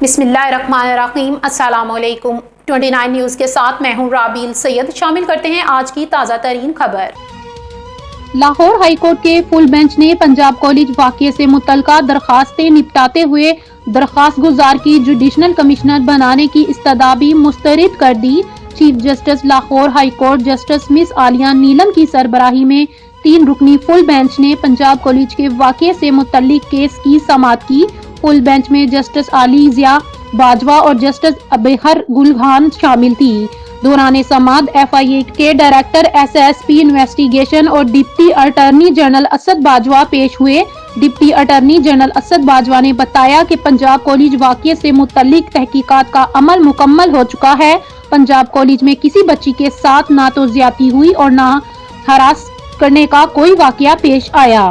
बिस्मिल्लाहिर्रहमानिर्रहीम। अस्सलाम वालेकुम। 29 न्यूज़ के साथ मैं हूं राबील सैयद। शामिल करते हैं आज की ताज़ा तरीन खबर। लाहौर हाई कोर्ट के फुल बेंच ने पंजाब कॉलेज वाक़ये से मुतल्लिका दरखास्तें निपटाते हुए दरखास्त गुजार की जुडिशनल कमिश्नर बनाने की इस्तदाबी मुस्तरद कर दी। Chief justice Lahore high court justice miss Aliya Neelam की सरबराही में 3 रुकनी फुल बेंच ने पंजाब कॉलेज के वाक़ये से मुतल्लिक केस की समाअत की। फुल बेंच में जस्टिस आली ज़िया बाजवा और जस्टिस अबहर गुल खान शामिल थी। दौरान समाअत FIA के डायरेक्टर SSP इन्वेस्टिगेशन और deputy attorney general Asad Bajwa पेश हुए। Deputy attorney general Asad Bajwa ने बताया कि पंजाब कॉलेज वाक़ये से मुतल्लिक तहकीकात का अमल मुकम्मल हो चुका है। पंजाब कॉलेज में किसी बच्ची के साथ ना तो ज्यादती हुई और ना हरास करने का कोई वाक़या पेश आया।